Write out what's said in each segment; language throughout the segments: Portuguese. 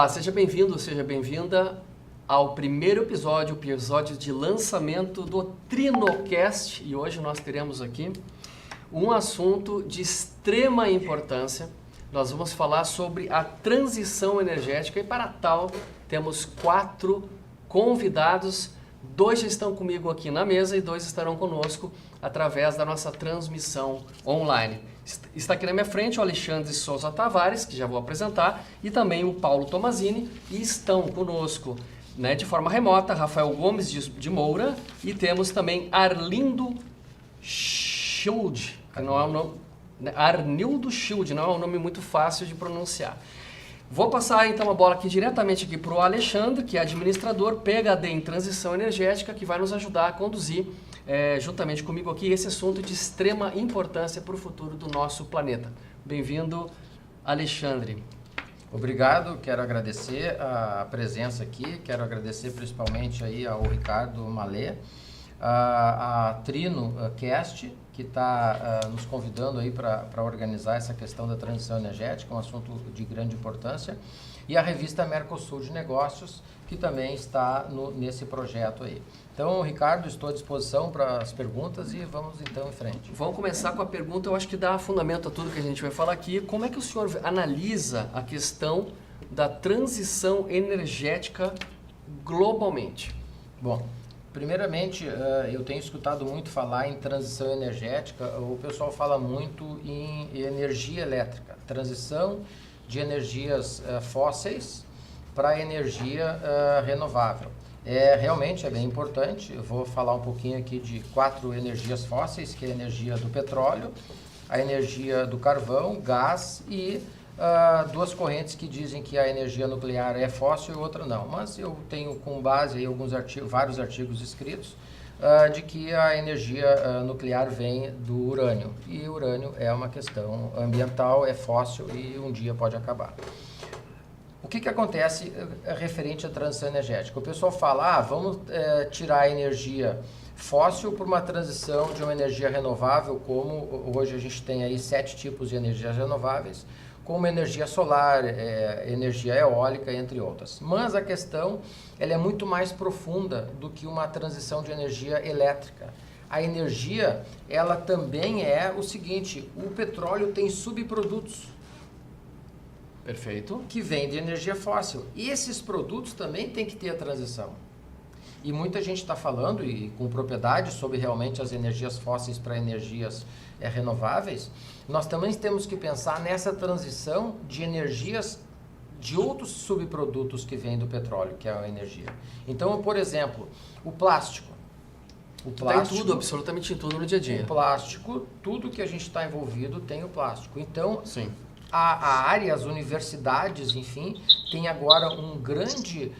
Olá, seja bem-vindo, seja bem-vinda ao primeiro episódio, o episódio de lançamento do Trinocast. E hoje nós teremos aqui um assunto de extrema importância. Nós vamos falar sobre a transição energética e para tal temos 4 convidados. 2 já estão comigo aqui na mesa e 2 estarão conosco através da nossa transmissão online. Está aqui na minha frente o Alexandre Souza Tavares, que já vou apresentar, e também o Paulo Tomazini, e estão conosco de forma remota Rafael Gomes de Moura, e temos também Arlindo Schild, que não é um nome, Arnildo Schild, não é um nome muito fácil de pronunciar. Vou passar então a bola aqui diretamente aqui para o Alexandre, que é administrador PhD em transição energética, que vai nos ajudar a conduzir juntamente comigo aqui esse assunto de extrema importância para o futuro do nosso planeta. Bem-vindo, Alexandre. Obrigado, quero agradecer a presença aqui, quero agradecer principalmente aí ao Ricardo Malê, a Trinocast, que está nos convidando aí para organizar essa questão da transição energética, um assunto de grande importância, e a revista Mercosul de Negócios, que também está nesse projeto aí. Então, Ricardo, estou à disposição para as perguntas e vamos então em frente. Vamos começar com a pergunta, eu acho que dá fundamento a tudo que a gente vai falar aqui. Como é que o senhor analisa a questão da transição energética globalmente? Bom, primeiramente, eu tenho escutado muito falar em transição energética. O pessoal fala muito em energia elétrica, transição de energias fósseis para energia renovável. Realmente é bem importante. Eu vou falar um pouquinho aqui de 4 energias fósseis, que é a energia do petróleo, a energia do carvão, gás e 2 correntes que dizem que a energia nuclear é fóssil e outra não. Mas eu tenho com base aí vários artigos escritos de que a energia nuclear vem do urânio. E o urânio é uma questão ambiental, é fóssil e um dia pode acabar. O que acontece referente à transição energética? O pessoal fala, vamos tirar a energia fóssil por uma transição de uma energia renovável, como hoje a gente tem aí 7 tipos de energias renováveis, como energia solar, energia eólica, entre outras. Mas a questão ela é muito mais profunda do que uma transição de energia elétrica. A energia, ela também é o seguinte, o petróleo tem subprodutos. Perfeito. Que vem de energia fóssil. E esses produtos também têm que ter a transição. E muita gente está falando, e com propriedade, sobre realmente as energias fósseis para energias renováveis. Nós também temos que pensar nessa transição de energias de outros subprodutos que vêm do petróleo, que é a energia. Então, por exemplo, o plástico. Está em tudo, absolutamente em tudo no dia a dia. O plástico, tudo que a gente está envolvido tem o plástico. Então, sim. A área, as universidades, enfim, tem agora um grande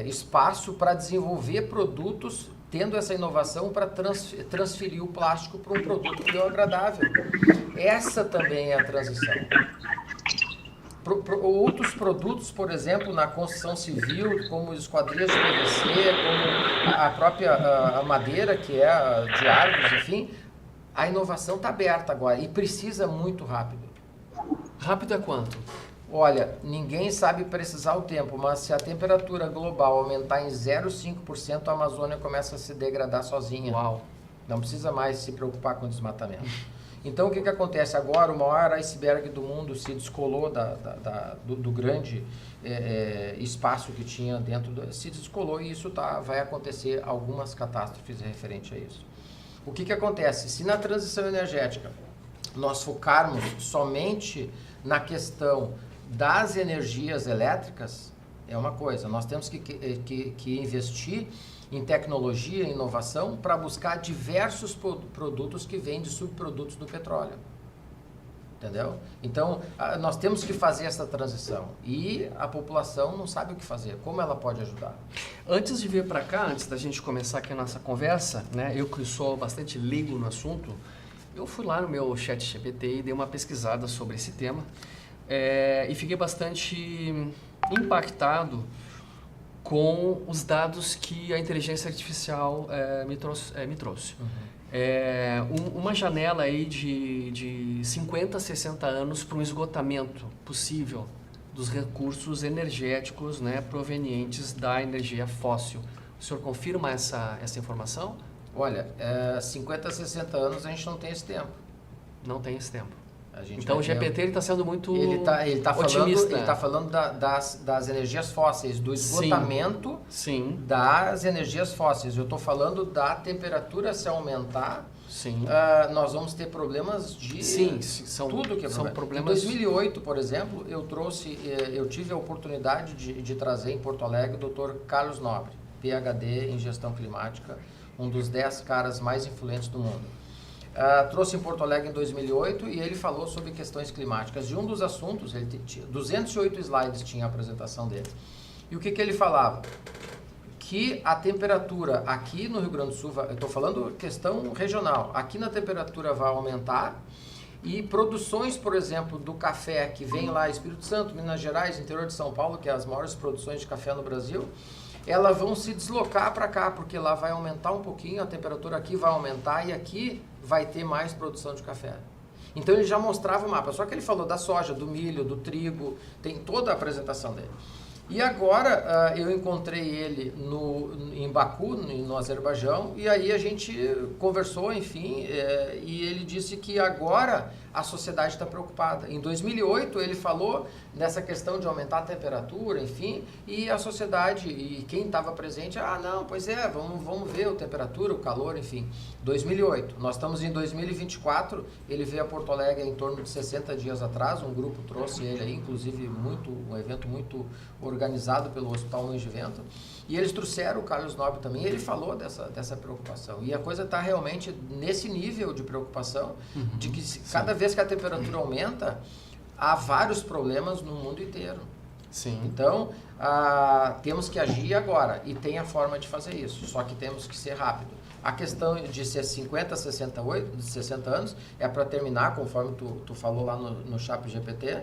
espaço para desenvolver produtos, tendo essa inovação para transferir o plástico para um produto bioagradável. Essa também é a transição. Outros produtos, por exemplo, na construção civil, como esquadrias de PVC, como a própria madeira, que é de árvores, enfim, a inovação está aberta agora e precisa muito rápido. Rápido é quanto? Olha, ninguém sabe precisar o tempo, mas se a temperatura global aumentar em 0,5%, a Amazônia começa a se degradar sozinha. Uau! Não precisa mais se preocupar com desmatamento. Então, o que acontece agora? O maior iceberg do mundo se descolou do grande espaço que tinha dentro, se descolou e isso vai acontecer algumas catástrofes referente a isso. O que acontece? Se na transição energética nós focarmos somente na questão das energias elétricas, é uma coisa. Nós temos que investir em tecnologia e inovação para buscar diversos produtos que vêm de subprodutos do petróleo. Entendeu? Então, nós temos que fazer essa transição e a população não sabe o que fazer. Como ela pode ajudar? Antes de vir para cá, antes da gente começar aqui a nossa conversa, eu que sou bastante leigo no assunto, eu fui lá no meu chat GPT e dei uma pesquisada sobre esse tema e fiquei bastante impactado com os dados que a inteligência artificial me trouxe. Uhum. Uma janela aí de 50 a 60 anos para um esgotamento possível dos recursos energéticos, né, provenientes da energia fóssil. O senhor confirma essa informação? Olha, 50, 60 anos a gente não tem esse tempo. Não tem esse tempo. Então o GPT está sendo muito otimista. Ele está falando das energias fósseis, do esgotamento sim. das energias fósseis. Eu estou falando da temperatura se aumentar. Sim. Nós vamos ter problemas de tudo que é são problema. Problemas... Em 2008, por exemplo, eu tive a oportunidade de trazer em Porto Alegre o Dr. Carlos Nobre, PhD em gestão climática, um dos 10 caras mais influentes do mundo. Trouxe em Porto Alegre em 2008 e ele falou sobre questões climáticas. E um dos assuntos, 208 slides tinha a apresentação dele. E o que ele falava? Que a temperatura aqui no Rio Grande do Sul, eu estou falando questão regional, aqui na temperatura vai aumentar e produções, por exemplo, do café que vem lá, Espírito Santo, Minas Gerais, interior de São Paulo, que é as maiores produções de café no Brasil, elas vão se deslocar para cá, porque lá vai aumentar um pouquinho, a temperatura aqui vai aumentar e aqui vai ter mais produção de café. Então ele já mostrava o mapa, só que ele falou da soja, do milho, do trigo, tem toda a apresentação dele. E agora eu encontrei ele em Baku, no Azerbaijão, e aí a gente conversou, enfim, e ele disse que agora a sociedade está preocupada. Em 2008 ele falou nessa questão de aumentar a temperatura, enfim, e a sociedade, e quem estava presente, não, pois é, vamos ver a temperatura, o calor, enfim. 2008, nós estamos em 2024, ele veio a Porto Alegre em torno de 60 dias atrás, um grupo trouxe ele aí, inclusive um evento muito organizado pelo Hospital Mães de Vento, e eles trouxeram o Carlos Nobre também, e ele falou dessa preocupação, e a coisa está realmente nesse nível de preocupação, de que cada vez que a temperatura aumenta, há vários problemas no mundo inteiro. Sim. Então, temos que agir agora, e tem a forma de fazer isso, só que temos que ser rápido. A questão de ser 50, 60 anos é para terminar, conforme tu falou lá no ChatGPT,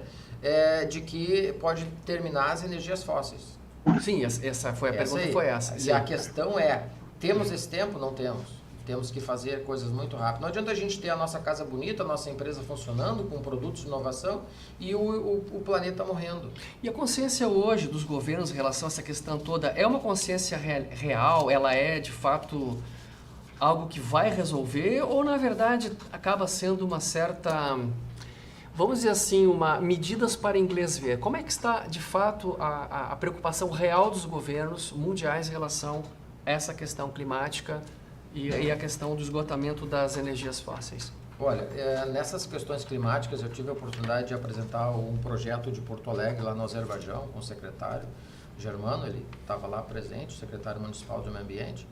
de que pode terminar as energias fósseis. Sim, essa foi a pergunta, aí. foi essa. E a questão é, temos esse tempo? Não temos. Temos que fazer coisas muito rápido. Não adianta a gente ter a nossa casa bonita, a nossa empresa funcionando, com produtos de inovação, e o planeta morrendo. E a consciência hoje dos governos em relação a essa questão toda é uma consciência real? Ela é, de fato, algo que vai resolver? Ou, na verdade, acaba sendo uma certa... Vamos dizer assim, medidas para inglês ver. Como é que está, de fato, a preocupação real dos governos mundiais em relação a essa questão climática e a questão do esgotamento das energias fósseis? Olha, nessas questões climáticas eu tive a oportunidade de apresentar um projeto de Porto Alegre lá no Azerbaijão com o secretário Germano, ele estava lá presente, o secretário municipal do meio ambiente.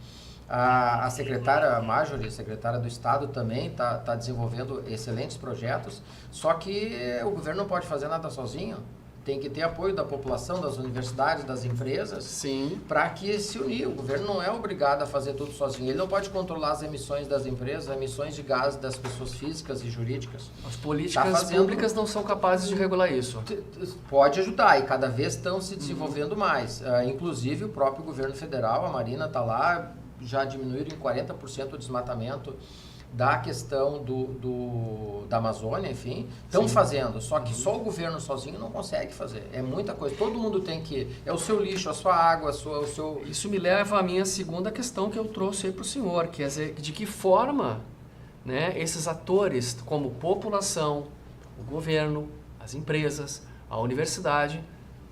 A secretária Marjorie, secretária do Estado, também está desenvolvendo excelentes projetos, só que o governo não pode fazer nada sozinho. Tem que ter apoio da população, das universidades, das empresas, para que se unir. O governo não é obrigado a fazer tudo sozinho. Ele não pode controlar as emissões das empresas, as emissões de gás das pessoas físicas e jurídicas. As políticas públicas não são capazes de regular isso. Pode ajudar, e cada vez estão se desenvolvendo mais. Inclusive o próprio governo federal, a Marina está lá, já diminuíram em 40% o desmatamento da questão da Amazônia, enfim, estão fazendo, só que só o governo sozinho não consegue fazer, é muita coisa, todo mundo tem que, é o seu lixo, a sua água, o seu... Isso me leva à minha segunda questão que eu trouxe aí para o senhor, que é de que forma, né, esses atores, como população, o governo, as empresas, a universidade,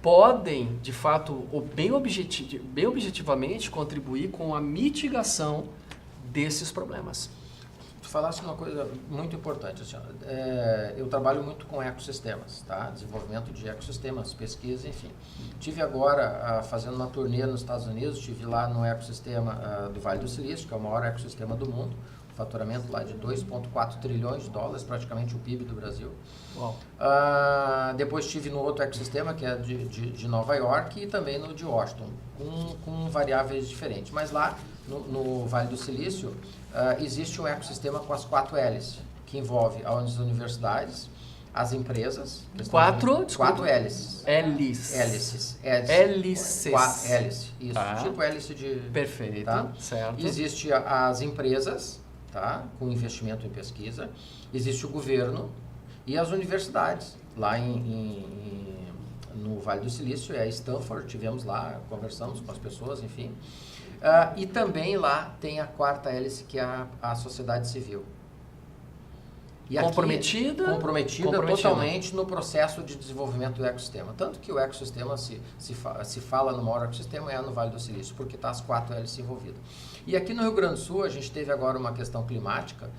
podem, de fato, ou bem objetivamente, contribuir com a mitigação desses problemas. Tu falaste uma coisa muito importante, assim, eu trabalho muito com ecossistemas, tá? Desenvolvimento de ecossistemas, pesquisa, enfim. Tive agora fazendo uma turnê nos Estados Unidos, estive lá no ecossistema do Vale do Silício, que é o maior ecossistema do mundo, faturamento lá de 2,4 trilhões de dólares, praticamente o PIB do Brasil. Depois estive no outro ecossistema, que é de Nova York, e também no de Washington, com variáveis diferentes. Mas lá, no Vale do Silício, existe um ecossistema com as 4 L's, que envolve as universidades, as empresas... 4 hélices. Hélices. Hélice, isso. Tá. Tipo hélice de... Perfeito, tá? Certo. Existe as empresas, tá? Com investimento em pesquisa. Existe o governo e as universidades. Lá no Vale do Silício, é Stanford, tivemos lá, conversamos com as pessoas, enfim. E também lá tem a quarta hélice, que é a sociedade civil. E comprometida totalmente no processo de desenvolvimento do ecossistema. Tanto que o ecossistema se fala no maior ecossistema é no Vale do Silício, porque está as 4 hélices envolvidas. E aqui no Rio Grande do Sul, a gente teve agora uma questão climática,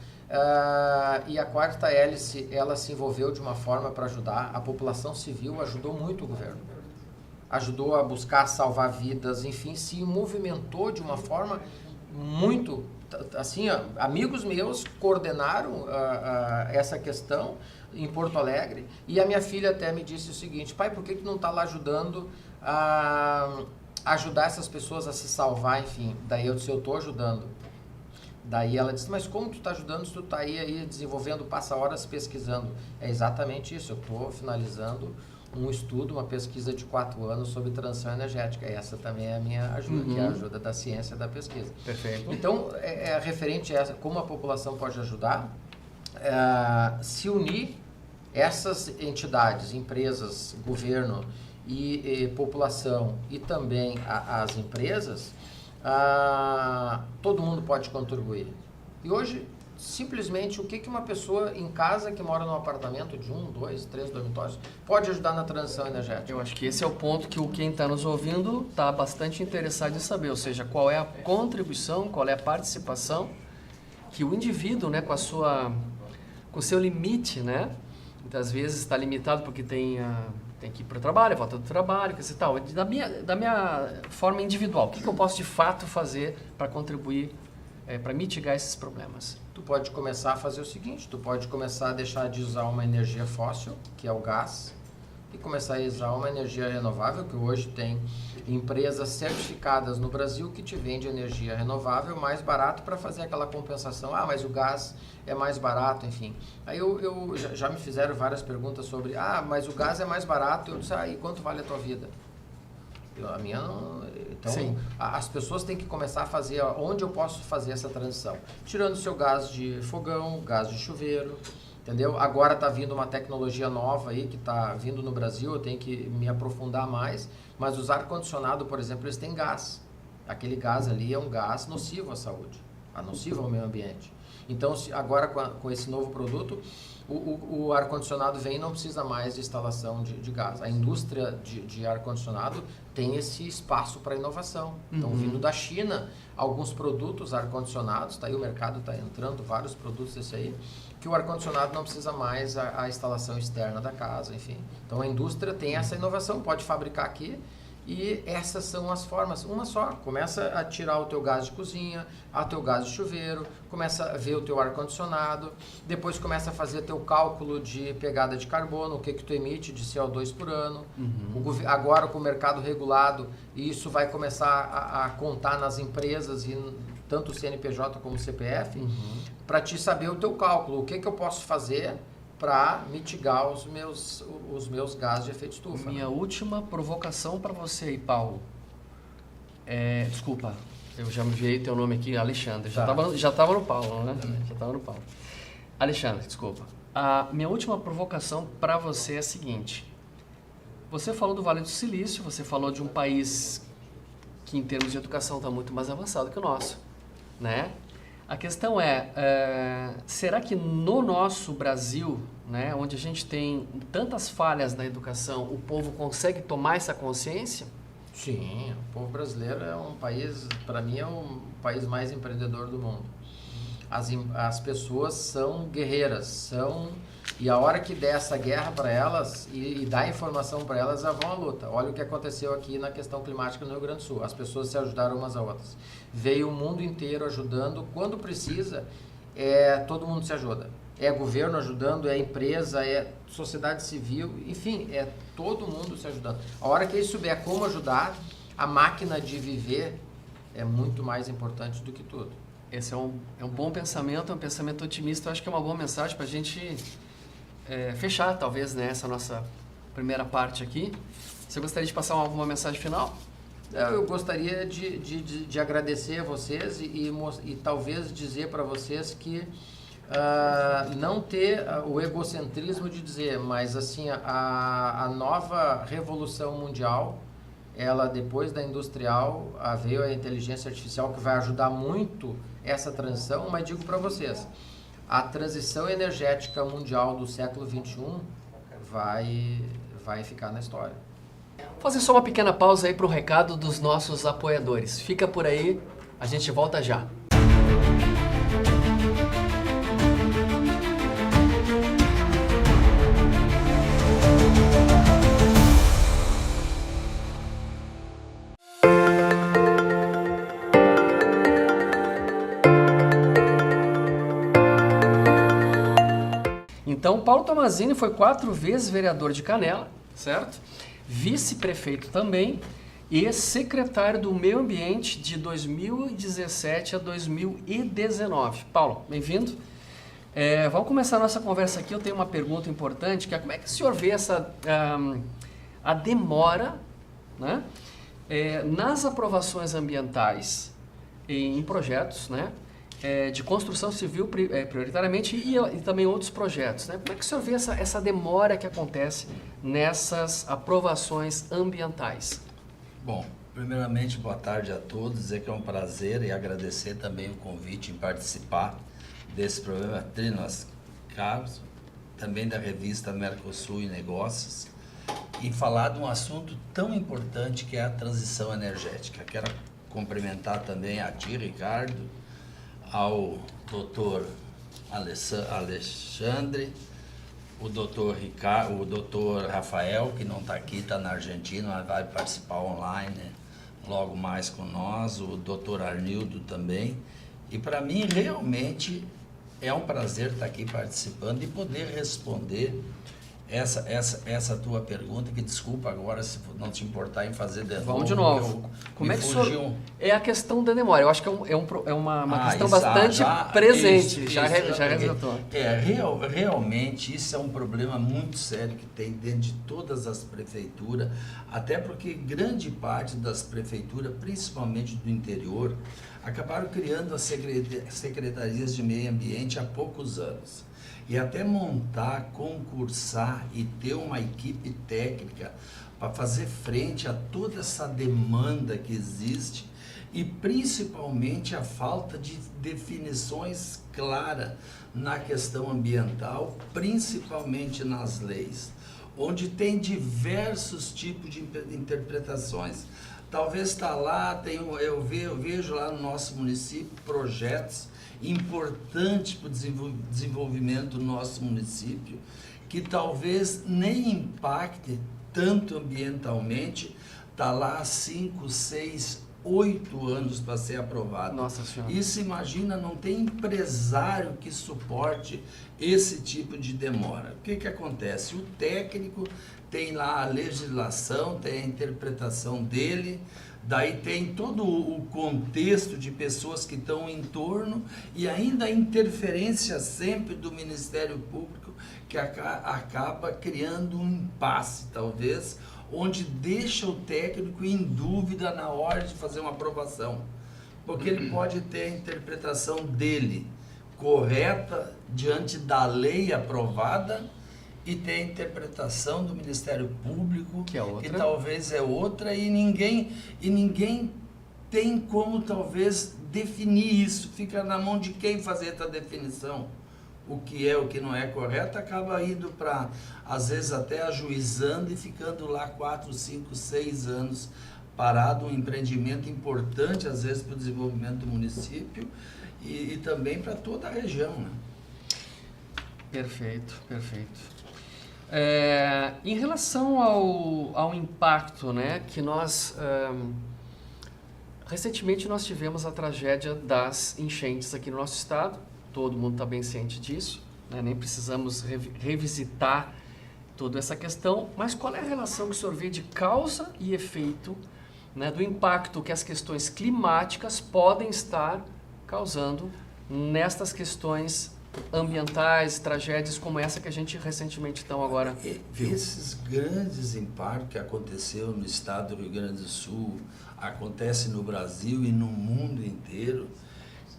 e a quarta hélice, ela se envolveu de uma forma para ajudar. A população civil ajudou muito o governo. Ajudou a buscar salvar vidas, enfim, se movimentou de uma forma muito... Assim, amigos meus coordenaram essa questão em Porto Alegre, e a minha filha até me disse o seguinte: pai, por que não está lá ajudando a ajudar essas pessoas a se salvar, enfim. Daí eu disse: eu estou ajudando. Daí ela disse: mas como tu está ajudando se tu está aí desenvolvendo, passa horas pesquisando? É exatamente isso, eu estou finalizando um estudo, uma pesquisa de 4 anos sobre transição energética. Essa também é a minha ajuda, que é a ajuda da ciência da pesquisa. Perfeito. Então, referente a essa, como a população pode ajudar, se unir essas entidades, empresas, governo e população, e também as empresas, todo mundo pode contribuir. E hoje, simplesmente, o que uma pessoa em casa que mora num apartamento de 1, 2, 3 dormitórios pode ajudar na transição energética? Eu acho que esse é o ponto que quem está nos ouvindo está bastante interessado em saber, ou seja, qual é a contribuição, qual é a participação que o indivíduo, né, com o seu limite, né, muitas vezes está limitado porque tem que ir para o trabalho, volta do trabalho, coisa e tal. Da minha forma individual, o que eu posso de fato fazer para contribuir, para mitigar esses problemas? Tu pode começar a fazer o seguinte: tu pode começar a deixar de usar uma energia fóssil, que é o gás, e começar a usar uma energia renovável, que hoje tem empresas certificadas no Brasil que te vende energia renovável mais barato para fazer aquela compensação. Mas o gás é mais barato, enfim. Aí já me fizeram várias perguntas sobre, mas o gás é mais barato. Eu disse: e quanto vale a tua vida? A minha não... Então, sim, as pessoas têm que começar a fazer onde eu posso fazer essa transição. Tirando o seu gás de fogão, gás de chuveiro, entendeu? Agora está vindo uma tecnologia nova aí que está vindo no Brasil, eu tenho que me aprofundar mais, mas os ar-condicionado, por exemplo, eles têm gás. Aquele gás ali é um gás nocivo à saúde, nocivo ao meio ambiente. Então, agora com esse novo produto, o ar-condicionado vem e não precisa mais de instalação de gás. A indústria de ar-condicionado tem esse espaço para inovação. Então, vindo da China, alguns produtos ar-condicionados, tá aí o mercado está entrando, vários produtos desse aí, que o ar-condicionado não precisa mais a instalação externa da casa, enfim. Então, a indústria tem essa inovação, pode fabricar aqui. E essas são as formas, uma só. Começa a tirar o teu gás de cozinha, o teu gás de chuveiro, começa a ver o teu ar-condicionado, depois começa a fazer teu cálculo de pegada de carbono, o que tu emite de CO2 por ano. Agora com o mercado regulado, isso vai começar a contar nas empresas, e tanto o CNPJ como o CPF, para te saber o teu cálculo, o que eu posso fazer para mitigar os meus gases de efeito estufa. Minha última provocação para você aí, Paulo. Desculpa, eu já me enviei teu nome aqui, Alexandre. Já estava no Paulo, né? Já estava no Paulo. Alexandre, desculpa. A minha última provocação para você é a seguinte. Você falou do Vale do Silício, você falou de um país que em termos de educação está muito mais avançado que o nosso, né? A questão será que no nosso Brasil, né, onde a gente tem tantas falhas na educação, o povo consegue tomar essa consciência? Sim, o povo brasileiro é um país, para mim, é o país mais empreendedor do mundo. As pessoas são guerreiras, e a hora que der essa guerra para elas e dar informação para elas, vão à luta. Olha o que aconteceu aqui na questão climática no Rio Grande do Sul. As pessoas se ajudaram umas a outras. Veio o mundo inteiro ajudando. Quando precisa, todo mundo se ajuda. É governo ajudando, é empresa, é sociedade civil, enfim, é todo mundo se ajudando. A hora que ele souber como ajudar, a máquina de viver é muito mais importante do que tudo. Esse é um bom pensamento, é um pensamento otimista. Eu acho que é uma boa mensagem para a gente fechar, talvez, né, essa nossa primeira parte aqui. Você gostaria de passar alguma mensagem final? Eu gostaria de agradecer a vocês e talvez dizer para vocês que não ter o egocentrismo de dizer, mas assim, a nova revolução mundial, ela depois da industrial, veio a inteligência artificial que vai ajudar muito essa transição, mas digo para vocês, a transição energética mundial do século XXI vai ficar na história. Vou fazer só uma pequena pausa aí para o recado dos nossos apoiadores. Fica por aí, a gente volta já. Então, Paulo Tomazini foi 4 vezes vereador de Canela, certo? Vice-prefeito também e secretário do Meio Ambiente de 2017 a 2019. Paulo, bem-vindo. Vamos começar a nossa conversa aqui. Eu tenho uma pergunta importante, que é como é que o senhor vê a demora, né, nas aprovações ambientais em projetos, né, de construção civil prioritariamente e também outros projetos, né? Como é que o senhor vê essa demora que acontece nessas aprovações ambientais? Bom, primeiramente, boa tarde a todos, dizer que é um prazer e agradecer também o convite em participar desse programa Trinos Carlos, também da revista Mercosul e Negócios, e falar de um assunto tão importante que é a transição energética. Quero cumprimentar também a ti, Ricardo, ao doutor Alexandre, o doutor Rafael, que não está aqui, está na Argentina, mas vai participar online logo mais com nós, o doutor Arnildo também. E para mim realmente é um prazer estar aqui participando e poder responder essa tua pergunta, que desculpa agora se não te importar em fazer de novo. Vamos de novo. Como é que isso é a questão da demora? Eu acho que é uma questão bastante presente. Já resgatou. Realmente isso é um problema muito sério que tem dentro de todas as prefeituras, até porque grande parte das prefeituras, principalmente do interior, acabaram criando as secretarias de meio ambiente há poucos anos. E até montar, concursar e ter uma equipe técnica para fazer frente a toda essa demanda que existe e principalmente a falta de definições claras na questão ambiental, principalmente nas leis, onde tem diversos tipos de interpretações. Talvez está lá, eu vejo lá no nosso município projetos importante para o desenvolvimento do nosso município, que talvez nem impacte tanto ambientalmente, está lá há 5, 6, 8 anos para ser aprovado. Nossa Senhora. Isso, imagina, não tem empresário que suporte esse tipo de demora. O que acontece? O técnico tem lá a legislação, tem a interpretação dele, daí tem todo o contexto de pessoas que estão em torno e ainda a interferência sempre do Ministério Público, que acaba criando um impasse, talvez, onde deixa o técnico em dúvida na hora de fazer uma aprovação. Porque ele pode ter a interpretação dele correta diante da lei aprovada, e tem a interpretação do Ministério Público, que talvez é outra, e ninguém tem como talvez definir isso. Fica na mão de quem fazer essa definição. O que é, o que não é correto, acaba indo para, às vezes, até ajuizando e ficando lá 4, 5, 6 anos parado, um empreendimento importante, às vezes, para o desenvolvimento do município e também para toda a região, né? Perfeito, perfeito. Em relação ao impacto, né, que recentemente nós tivemos a tragédia das enchentes aqui no nosso estado, todo mundo está bem ciente disso, né, nem precisamos revisitar toda essa questão, mas qual é a relação que o senhor vê de causa e efeito, né, do impacto que as questões climáticas podem estar causando nestas questões ambientais, tragédias como essa que a gente recentemente então agora viu? Esses grandes impactos que aconteceu no estado do Rio Grande do Sul, acontece no Brasil e no mundo inteiro,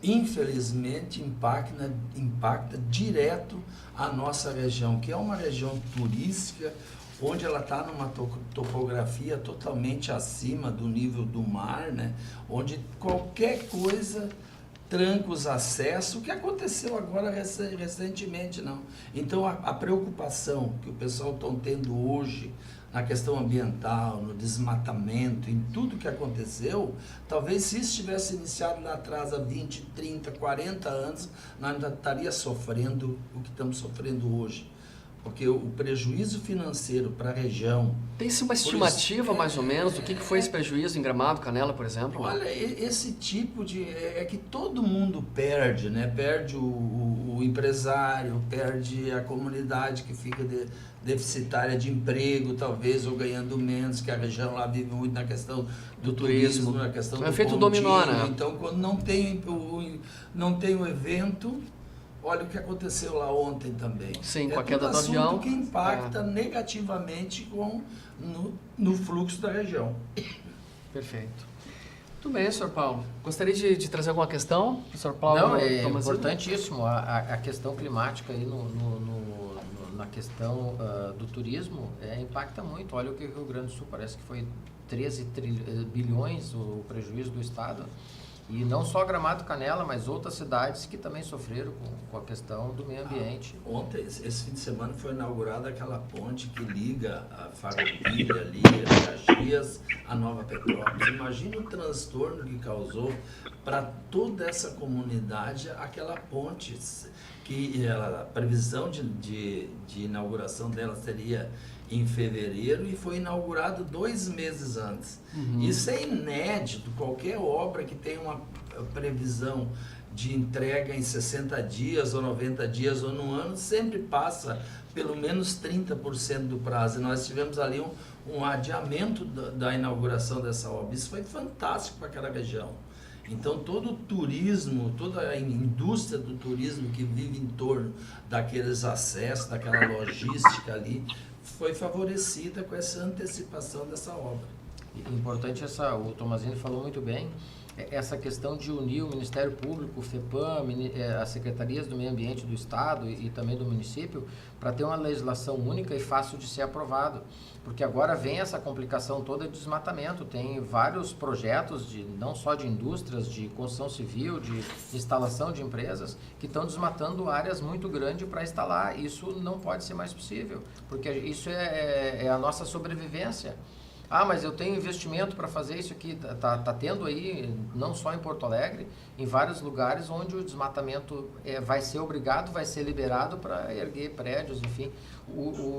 infelizmente impacta direto a nossa região, que é uma região turística, onde ela está numa topografia totalmente acima do nível do mar, né? Onde qualquer coisa tranca os acessos, o que aconteceu agora recentemente, não. Então a preocupação que o pessoal está tendo hoje na questão ambiental, no desmatamento, em tudo que aconteceu, talvez se isso tivesse iniciado lá atrás há 20, 30, 40 anos, nós ainda estaríamos sofrendo o que estamos sofrendo hoje. Porque o prejuízo financeiro para a região... Tem-se uma estimativa, mais ou menos, do que foi esse prejuízo em Gramado, Canela, por exemplo? Olha, esse tipo de... É que todo mundo perde, né? Perde o empresário, perde a comunidade que fica deficitária de emprego, talvez, ou ganhando menos, que a região lá vive muito na questão do turismo, na questão do efeito dominó, né? Então, quando não tem o evento... Olha o que aconteceu lá ontem também. Sim, com a queda do avião. Que impacta negativamente no fluxo da região. Perfeito. Muito bem, Sr. Paulo. Gostaria de trazer alguma questão, Sr. Paulo? Não, é importantíssimo a questão climática aí na questão do turismo impacta muito. Olha o que o Rio Grande do Sul parece que foi 13 bilhões o prejuízo do Estado. E não só Gramado, Canela, mas outras cidades que também sofreram com a questão do meio ambiente. Ontem, esse fim de semana, foi inaugurada aquela ponte que liga a Farroupilha ali, a Caxias, a Nova Petrópolis. Imagina o transtorno que causou para toda essa comunidade aquela ponte, que a previsão de inauguração dela seria em fevereiro e foi inaugurado 2 meses antes. Isso é inédito. Qualquer obra que tenha uma previsão de entrega em 60 dias ou 90 dias ou no ano sempre passa pelo menos 30% do prazo. E nós tivemos ali um adiamento da inauguração dessa obra. Isso foi fantástico para aquela região. Então todo o turismo, toda a indústria do turismo que vive em torno daqueles acessos, daquela logística ali, foi favorecida com essa antecipação dessa obra. Importante o Tomazini falou muito bem, essa questão de unir o Ministério Público, o FEPAM, as secretarias do meio ambiente do Estado e também do município, para ter uma legislação única e fácil de ser aprovado. Porque agora vem essa complicação toda de desmatamento, tem vários projetos, não só de indústrias, de construção civil, de instalação de empresas, que estão desmatando áreas muito grandes para instalar. Isso não pode ser mais possível, porque isso é a nossa sobrevivência. Ah, mas eu tenho investimento para fazer isso aqui. Tá tendo aí, não só em Porto Alegre, em vários lugares onde o desmatamento vai ser obrigado, vai ser liberado para erguer prédios, enfim.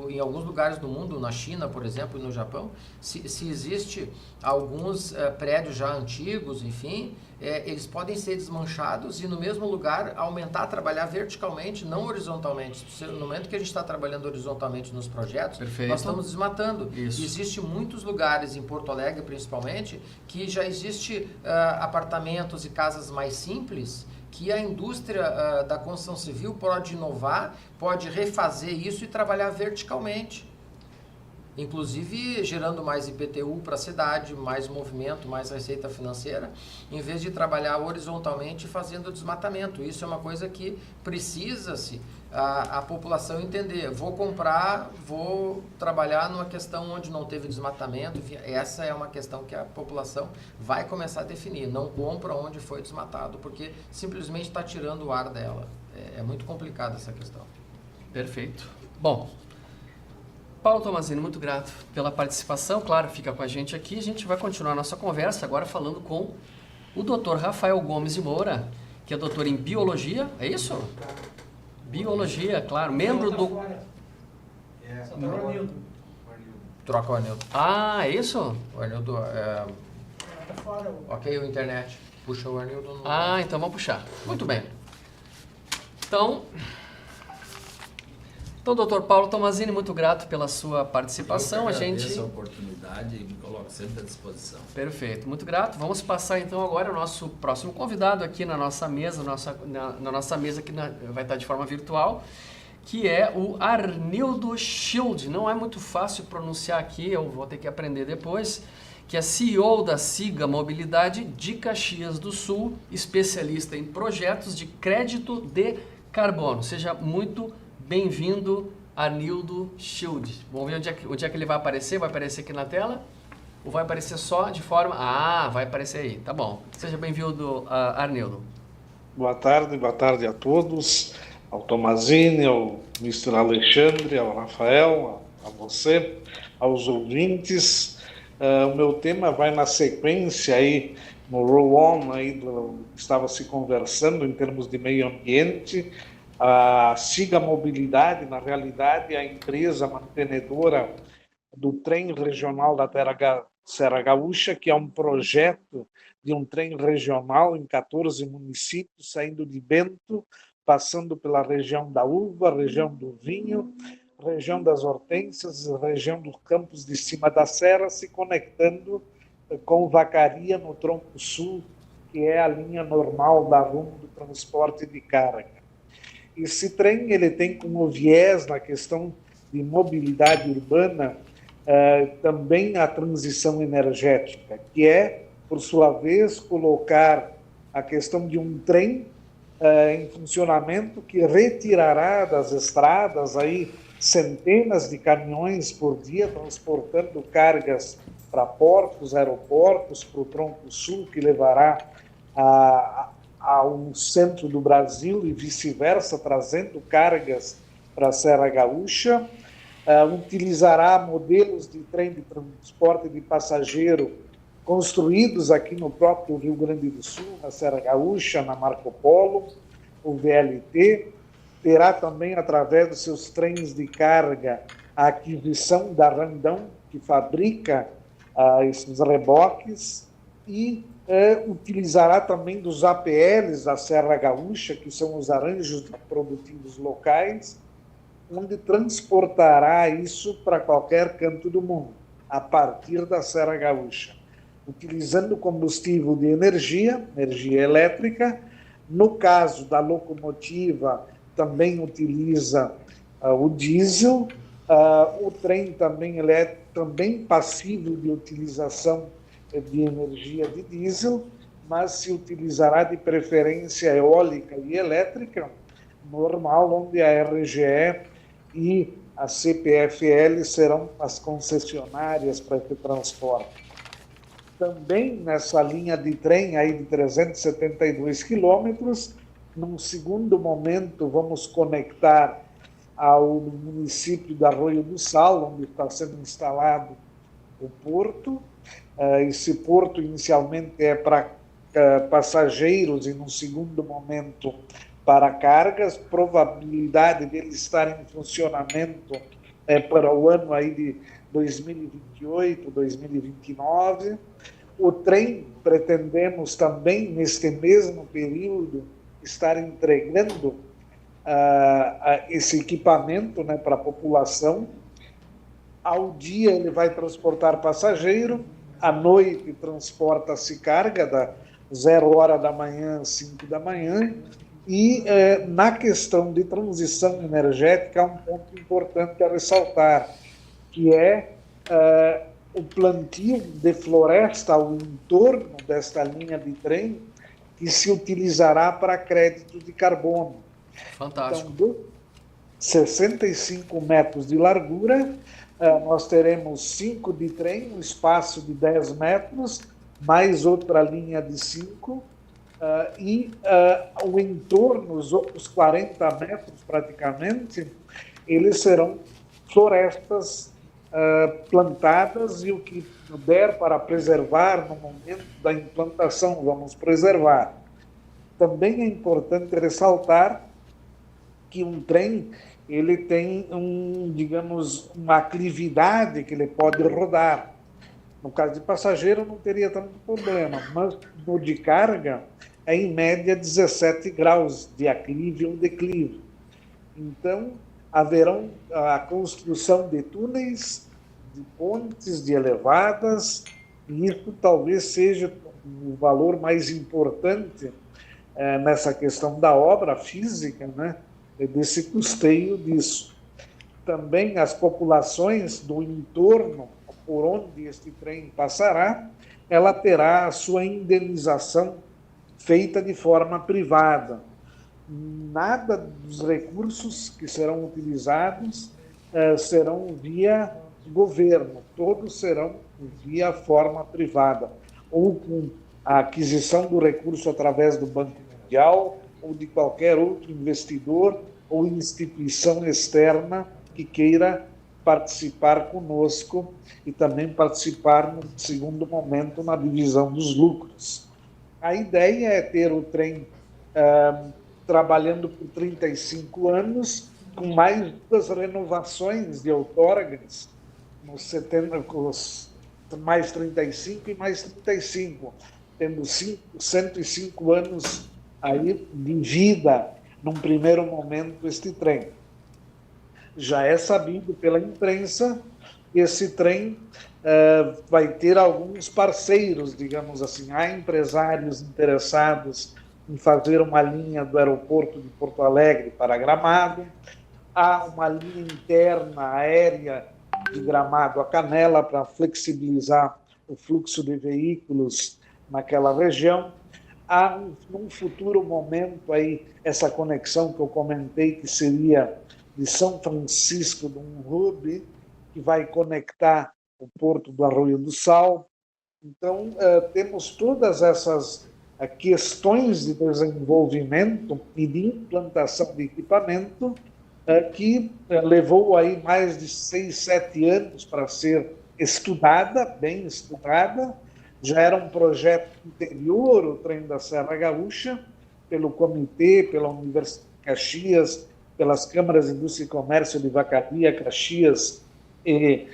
Em alguns lugares do mundo, na China, por exemplo, e no Japão, se existe alguns prédios já antigos, enfim, eles podem ser desmanchados e no mesmo lugar aumentar, trabalhar verticalmente, não horizontalmente. No momento que a gente está trabalhando horizontalmente nos projetos, perfeito, nós estamos desmatando. Isso. Existem muitos lugares, em Porto Alegre principalmente, que já existe apartamentos e casas mais simples, que a indústria da construção civil pode inovar, pode refazer isso e trabalhar verticalmente. Inclusive gerando mais IPTU para a cidade, mais movimento, mais receita financeira, em vez de trabalhar horizontalmente fazendo desmatamento. Isso é uma coisa que precisa-se a população entender. Vou comprar, vou trabalhar numa questão onde não teve desmatamento. Essa é uma questão que a população vai começar a definir. Não compra onde foi desmatado, porque simplesmente está tirando o ar dela. É muito complicada essa questão. Perfeito. Bom, Paulo Tomazini, muito grato pela participação. Claro, fica com a gente aqui. A gente vai continuar a nossa conversa agora falando com o Dr. Rafael Gomes de Moura, que é doutor em Biologia. É isso? Biologia, claro. Membro do... Troca o Arnildo. Ah, é isso? O Arnildo... Ok, o internet. Puxa o Arnildo. Ah, então vamos puxar. Muito bem. Então, doutor Paulo Tomazini, muito grato pela sua participação. Eu agradeço a oportunidade e me coloco sempre à disposição. Perfeito, muito grato. Vamos passar então agora ao nosso próximo convidado aqui na nossa mesa, na nossa mesa que vai estar de forma virtual, que é o Arnildo Schild. Não é muito fácil pronunciar aqui, eu vou ter que aprender depois, que é CEO da Siga Mobilidade de Caxias do Sul, especialista em projetos de crédito de carbono. Seja muito bem-vindo, Arnildo Schild. Vamos ver onde é que ele vai aparecer? Vai aparecer aqui na tela? Ou vai aparecer só de forma... Ah, vai aparecer aí, tá bom. Seja bem-vindo, Arnildo. Boa tarde a todos, ao Tomazini, ao Mr. Alexandre, ao Rafael, a você, aos ouvintes. O meu tema vai na sequência aí, no roll-on aí do que estava se conversando em termos de meio ambiente. A Siga Mobilidade, na realidade, é a empresa mantenedora do trem regional da Serra Gaúcha, que é um projeto de um trem regional em 14 municípios, saindo de Bento, passando pela região da uva, região do vinho, região das hortênsias, região dos campos de cima da serra, se conectando com Vacaria, no tronco sul, que é a linha normal da rumo do transporte de carga. Esse trem ele tem como viés na questão de mobilidade urbana também a transição energética, que é, por sua vez, colocar a questão de um trem em funcionamento que retirará das estradas aí centenas de caminhões por dia, transportando cargas para portos, aeroportos, para o tronco sul, que levará ao centro do Brasil e vice-versa, trazendo cargas para a Serra Gaúcha. Utilizará modelos de trem de transporte de passageiro construídos aqui no próprio Rio Grande do Sul, na Serra Gaúcha, na Marco Polo, o VLT. Terá também, através dos seus trens de carga, a aquisição da Randon, que fabrica esses reboques, e utilizará também dos APLs da Serra Gaúcha, que são os arranjos produtivos locais, onde transportará isso para qualquer canto do mundo, a partir da Serra Gaúcha, utilizando combustível de energia elétrica. No caso da locomotiva, também utiliza o diesel. O trem também ele é também passível de utilização de energia de diesel, mas se utilizará de preferência eólica e elétrica, normal, onde a RGE e a CPFL serão as concessionárias para esse transporte. Também nessa linha de trem aí de 372 quilômetros, num segundo momento vamos conectar ao município de Arroio do Sal, onde está sendo instalado o porto. Esse porto inicialmente é para passageiros e num segundo momento para cargas, probabilidade dele estar em funcionamento para o ano aí de 2028, 2029. O trem, pretendemos também, neste mesmo período, estar entregando esse equipamento para a população. Ao dia ele vai transportar passageiro, à noite transporta-se carga, da 0 hora da manhã às 5 da manhã, e na questão de transição energética há um ponto importante a ressaltar, que é o plantio de floresta ao entorno desta linha de trem, que se utilizará para crédito de carbono. Fantástico. Então, 65 metros de largura, nós teremos 5 de trem, um espaço de 10 metros, mais outra linha de 5, e o entorno, os outros 40 metros praticamente, eles serão florestas plantadas, e o que der para preservar no momento da implantação, vamos preservar. Também é importante ressaltar que um trem ele tem uma aclividade que ele pode rodar. No caso de passageiro não teria tanto problema, mas no de carga é em média 17 graus de aclive ou declive. Então, haverão a construção de túneis, de pontes, de elevadas, e isso talvez seja o valor mais importante nessa questão da obra física, desse custeio disso. Também as populações do entorno por onde este trem passará, ela terá a sua indenização feita de forma privada. Nada dos recursos que serão utilizados serão via governo, todos serão via forma privada, ou com a aquisição do recurso através do Banco Mundial, ou de qualquer outro investidor ou instituição externa que queira participar conosco e também participar, no segundo momento, na divisão dos lucros. A ideia é ter o trem trabalhando por 35 anos, com mais 2 renovações de outorgas, mais 35 e mais 35, tendo 105 anos aí de vida, num primeiro momento, este trem. Já é sabido pela imprensa que esse trem vai ter alguns parceiros, digamos assim. Há empresários interessados em fazer uma linha do aeroporto de Porto Alegre para Gramado, há uma linha interna aérea de Gramado a Canela para flexibilizar o fluxo de veículos naquela região. Há, num futuro momento, aí, essa conexão que eu comentei, que seria de São Francisco, de um hub que vai conectar o porto do Arroio do Sal. Então, temos todas essas questões de desenvolvimento e de implantação de equipamento que levou aí mais de 6, 7 anos para ser estudada, bem estudada. Já era um projeto anterior, o trem da Serra Gaúcha, pelo comitê, pela Universidade de Caxias, pelas câmaras de indústria e comércio de Vacaria, Caxias e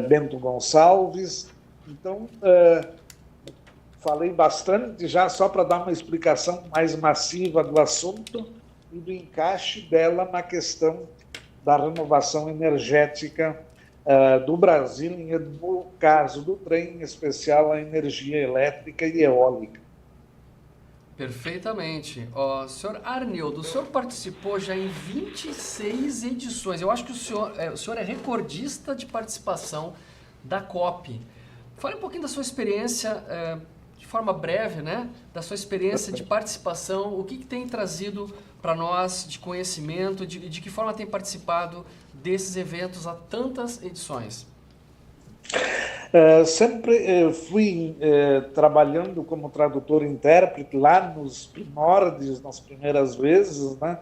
Bento Gonçalves. Então, falei bastante já só para dar uma explicação mais massiva do assunto e do encaixe dela na questão da renovação energética do Brasil, e no caso do trem, em especial a energia elétrica e eólica. Perfeitamente. Senhor Arnildo, o senhor participou já em 26 edições. Eu acho que o senhor é recordista de participação da COP. Fale um pouquinho da sua experiência, de forma breve, né? Da sua experiência de participação, o que tem trazido para nós de conhecimento, de que forma tem participado desses eventos há tantas edições. Sempre fui trabalhando como tradutor-intérprete lá nos primórdios, nas primeiras vezes, né,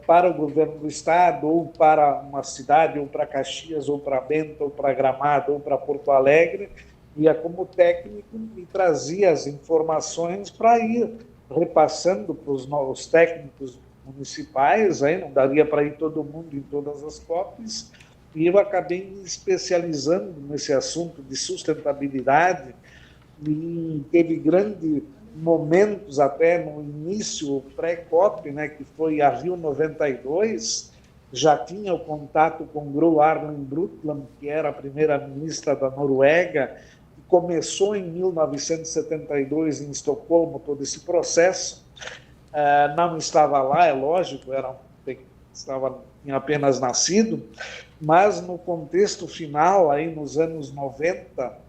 para o governo do estado, ou para uma cidade, ou para Caxias, ou para Bento, ou para Gramado, ou para Porto Alegre, ia como técnico e trazia as informações para ir repassando para os novos técnicos municipais. Aí não daria para ir todo mundo em todas as COPs, e eu acabei me especializando nesse assunto de sustentabilidade, e teve grandes momentos até no início pré-COP, né, que foi a Rio 92, já tinha o contato com Gro Harlem Brundtland, que era a primeira-ministra da Noruega, que começou em 1972 em Estocolmo todo esse processo. Não estava lá, é lógico, tinha apenas nascido, mas no contexto final, aí nos anos 90,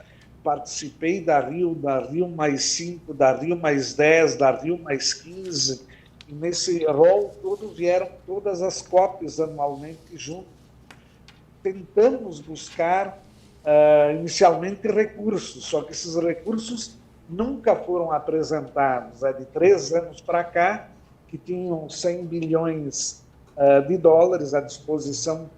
participei da Rio +5, da Rio +10, da Rio +15, e nesse rol todo vieram todas as COPs anualmente junto. Tentamos buscar inicialmente recursos, só que esses recursos nunca foram apresentados. De 3 anos para cá, que tinham 100 bilhões de dólares à disposição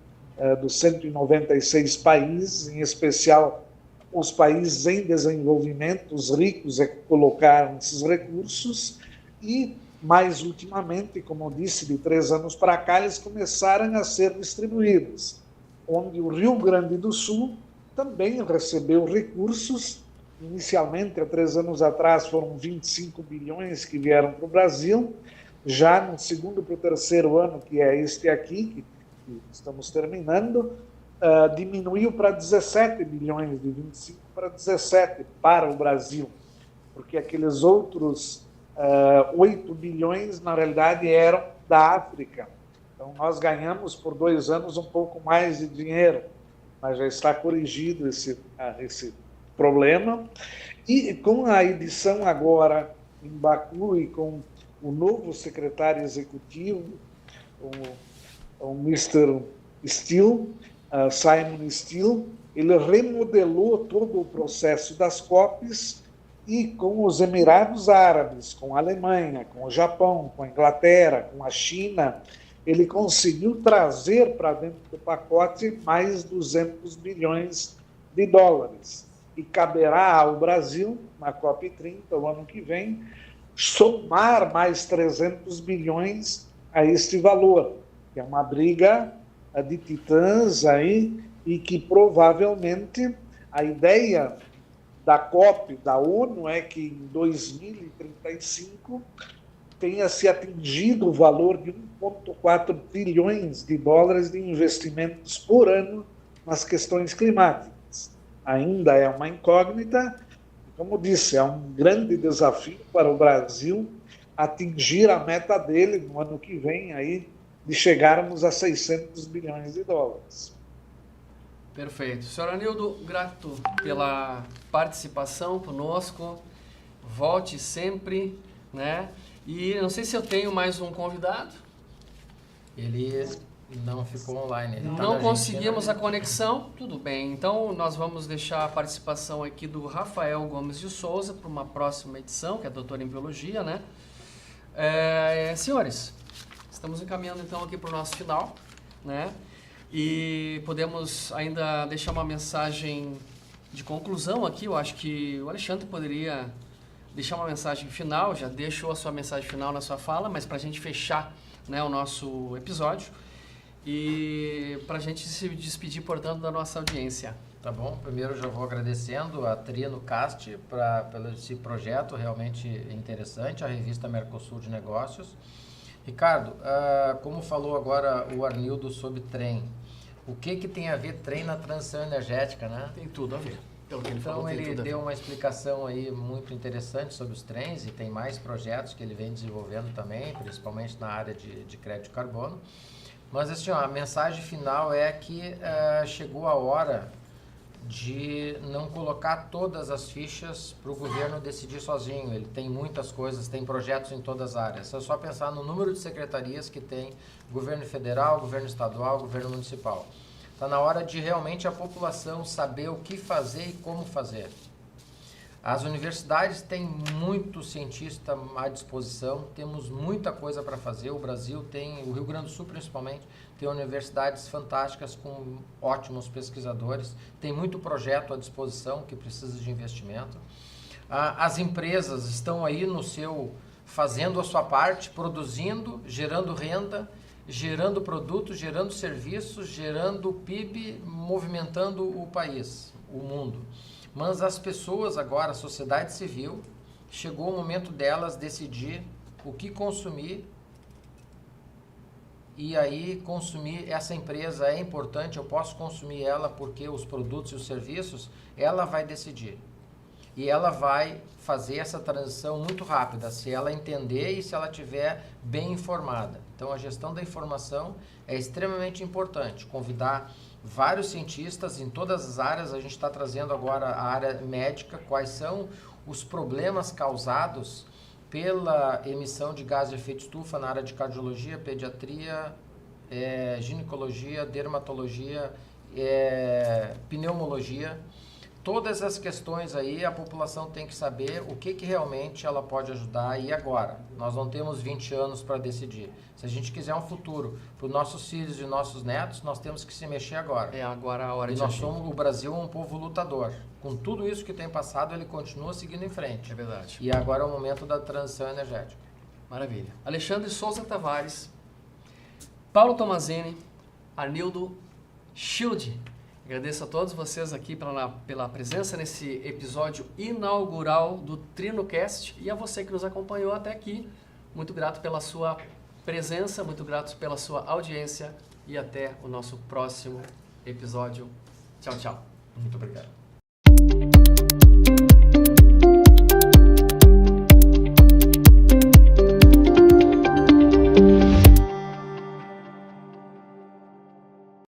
dos 196 países, em especial os países em desenvolvimento, os ricos é que colocaram esses recursos, e mais ultimamente, como eu disse, de 3 anos para cá, eles começaram a ser distribuídos, onde o Rio Grande do Sul também recebeu recursos. Inicialmente, há 3 anos atrás, foram 25 bilhões que vieram para o Brasil. Já no segundo para o terceiro ano, que é este aqui, que estamos terminando, diminuiu para 17 bilhões, de 25 para 17 para o Brasil, porque aqueles outros 8 bilhões, na realidade, eram da África. Então, nós ganhamos por 2 anos um pouco mais de dinheiro. mas já está corrigido esse problema. E com a edição agora em Baku e com o novo secretário executivo, o Mr. Steele, Simon Steele, ele remodelou todo o processo das COPs e com os Emirados Árabes, com a Alemanha, com o Japão, com a Inglaterra, com a China, ele conseguiu trazer para dentro do pacote mais 200 bilhões de dólares. E caberá ao Brasil, na COP30, o ano que vem, somar mais 300 bilhões a este valor, que é uma briga de titãs aí, e que provavelmente a ideia da COP, da ONU, é que em 2035 tenha se atingido o valor de 1,4 trilhões de dólares de investimentos por ano nas questões climáticas. Ainda é uma incógnita, como disse, é um grande desafio para o Brasil atingir a meta dele no ano que vem, aí, de chegarmos a 600 bilhões de dólares. Perfeito. Senhor Arnildo, grato pela participação conosco. Volte sempre, né? E não sei se eu tenho mais um convidado. Ele não ficou online. Ele Não conseguimos a conexão, tudo bem. Então, nós vamos deixar a participação aqui do Rafael Gomes de Souza para uma próxima edição, que é doutor em Biologia, né? Senhores, estamos encaminhando então aqui para o nosso final, né? E podemos ainda deixar uma mensagem de conclusão aqui. Eu acho que o Alexandre poderia deixar uma mensagem final, já deixou a sua mensagem final na sua fala, mas para a gente fechar, né, o nosso episódio e para a gente se despedir, portanto, da nossa audiência. Tá bom, primeiro já vou agradecendo a Trinocast pelo esse projeto realmente interessante, a revista Mercosul de Negócios. Ricardo, como falou agora o Arnildo sobre trem, o que tem a ver trem na transição energética, né? Tem tudo a ver. Pelo que ele Então falou, ele deu uma explicação aí muito interessante sobre os trens e tem mais projetos que ele vem desenvolvendo também, principalmente na área de crédito de carbono. Mas assim, a mensagem final é que chegou a hora de não colocar todas as fichas para o governo decidir sozinho. Ele tem muitas coisas, tem projetos em todas as áreas. É só pensar no número de secretarias que tem governo federal, governo estadual, governo municipal. Está na hora de realmente a população saber o que fazer e como fazer. As universidades têm muito cientista à disposição, temos muita coisa para fazer. O Brasil tem, o Rio Grande do Sul principalmente, tem universidades fantásticas com ótimos pesquisadores, tem muito projeto à disposição que precisa de investimento. As empresas estão aí fazendo a sua parte, produzindo, gerando renda, gerando produtos, gerando serviços, gerando PIB, movimentando o país, o mundo. Mas as pessoas agora, a sociedade civil, chegou o momento delas decidir o que consumir e aí consumir essa empresa é importante, eu posso consumir ela porque os produtos e os serviços, ela vai decidir. E ela vai fazer essa transição muito rápida, se ela entender e se ela estiver bem informada. Então, a gestão da informação é extremamente importante. Convidar vários cientistas em todas as áreas. A gente está trazendo agora a área médica, quais são os problemas causados pela emissão de gás de efeito estufa na área de cardiologia, pediatria, ginecologia, dermatologia, pneumologia. Todas as questões aí a população tem que saber o que realmente ela pode ajudar e agora. Nós não temos 20 anos para decidir. Se a gente quiser um futuro para os nossos filhos e nossos netos, nós temos que se mexer agora. É agora a hora de agir. O Brasil é um povo lutador. Com tudo isso que tem passado, ele continua seguindo em frente. É verdade. E agora é o momento da transição energética. Maravilha. Alexandre Souza Tavares, Paulo Tomazini, Arnildo Schild. Agradeço a todos vocês aqui pela presença nesse episódio inaugural do Trinocast e a você que nos acompanhou até aqui. Muito grato pela sua presença, muito grato pela sua audiência e até o nosso próximo episódio. Tchau, tchau. Muito obrigado.